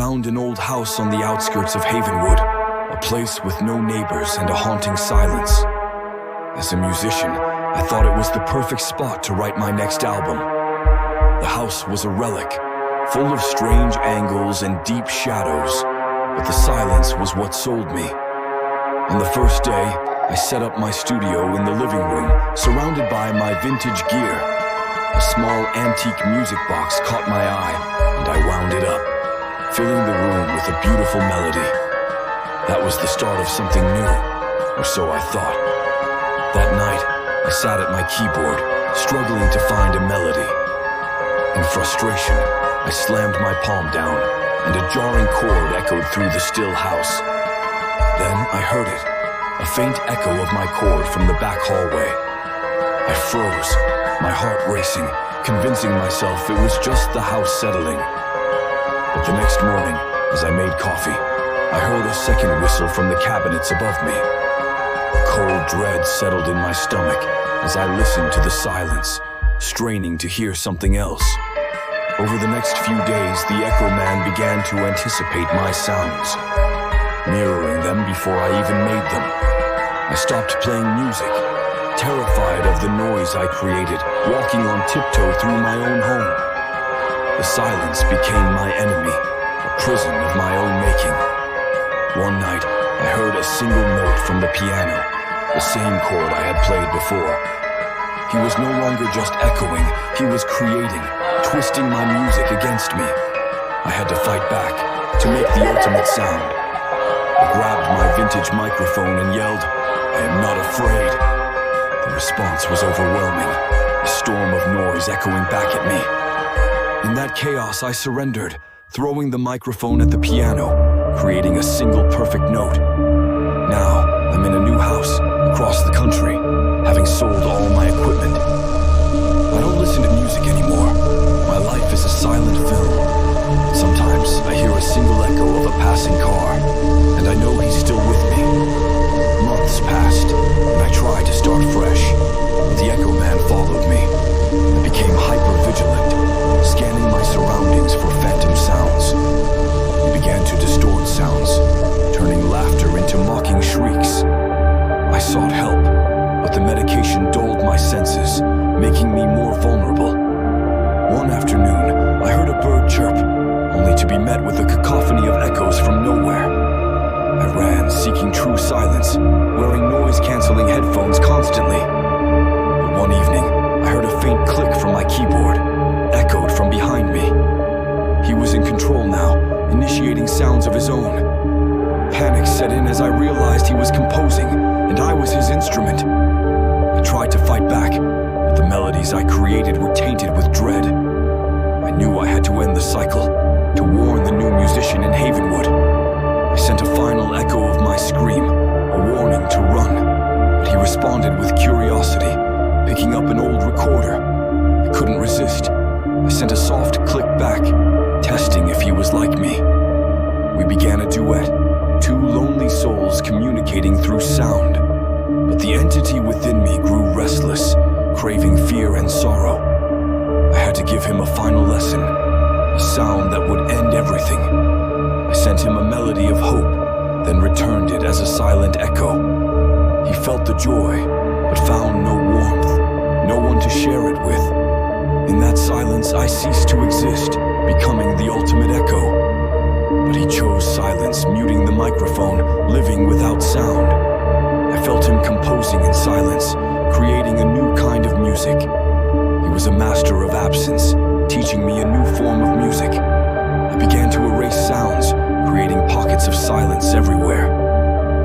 found an old house on the outskirts of Havenwood, a place with no neighbors and a haunting silence. As a musician, I thought it was the perfect spot to write my next album. The house was a relic, full of strange angles and deep shadows, but the silence was what sold me. On the first day, I set up my studio in the living room, surrounded by my vintage gear. A small antique music box caught my eye, and I wound it up, filling the room with a beautiful melody. That was the start of something new, or so I thought. That night, I sat at my keyboard, struggling to find a melody. In frustration, I slammed my palm down, and a jarring chord echoed through the still house. Then I heard it, a faint echo of my chord from the back hallway. I froze, my heart racing, convincing myself it was just the house settling. But the next morning, as I made coffee, I heard a second whistle from the cabinets above me. Cold dread settled in my stomach as I listened to the silence, straining to hear something else. Over the next few days, the Echo Man began to anticipate my sounds, mirroring them before I even made them. I stopped playing music, terrified of the noise I created, walking on tiptoe through my own home. The silence became my enemy, a prison of my own making. One night, I heard a single note from the piano, the same chord I had played before. He was no longer just echoing, he was creating, twisting my music against me. I had to fight back, to make the ultimate sound. I grabbed my vintage microphone and yelled, "I am not afraid." The response was overwhelming, a storm of noise echoing back at me. In that chaos, I surrendered, throwing the microphone at the piano, creating a single perfect note. Now, I'm in a new house, across the country, having sold all my equipment. I don't listen to music anymore. My life is a silent film. Sometimes I hear a single echo of a passing car, and I know he's still with me. Months passed, and I tried to start fresh, but the Echo Man followed me. I became hyper-vigilant, scanning my surroundings for phantom sounds. He began to distort sounds, turning laughter into mocking shrieks. I sought help, but the medication dulled my senses, making me more vulnerable. One afternoon, I heard a bird chirp, only to be met with a cacophony of echoes from nowhere. I ran, seeking true silence, wearing noise-canceling headphones constantly. But one evening, I heard a faint click from my keyboard, echoed from behind me. He was in control now, initiating sounds of his own. Panic set in as I realized he was composing, and I was his instrument. I tried to fight back, but the melodies I created were tainted with dread. I knew I had to end the cycle, to warn the new musician in Havenwood. I sent a final echo of my scream, a warning to run, but he responded with curiosity, picking up an old recorder. I couldn't resist. I sent a soft click back, testing if he was like me. We began a duet, two lonely souls communicating through sound. But the entity within me grew restless, craving fear and sorrow. I had to give him a final lesson, a sound that would end everything. I sent him a melody of hope, then returned it as a silent echo. He felt the joy, but found no warmth, no one to share it with. In that silence, I ceased to exist, becoming the ultimate echo. But he chose silence, muting the microphone, living without sound. I felt him composing in silence, creating a new kind of music. He was a master of absence, teaching me a new form of music. I began to erase sounds, creating pockets of silence everywhere.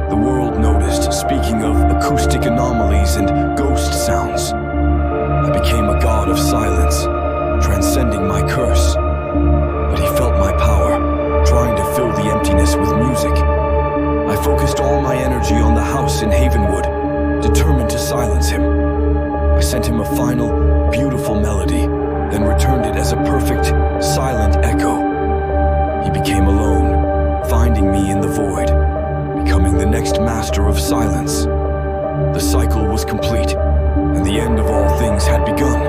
The world noticed, speaking of acoustic anomalies and ghost sounds. I became a god of silence, transcending my curse. But he felt my power, trying to fill the emptiness with music. I focused all my energy on the house in Havenwood, determined to silence him. I sent him a final, beautiful melody, then returned it as a perfect, silent echo. He became alone, finding me in the void, becoming the next master of silence. The cycle was complete, and the end of all things had begun.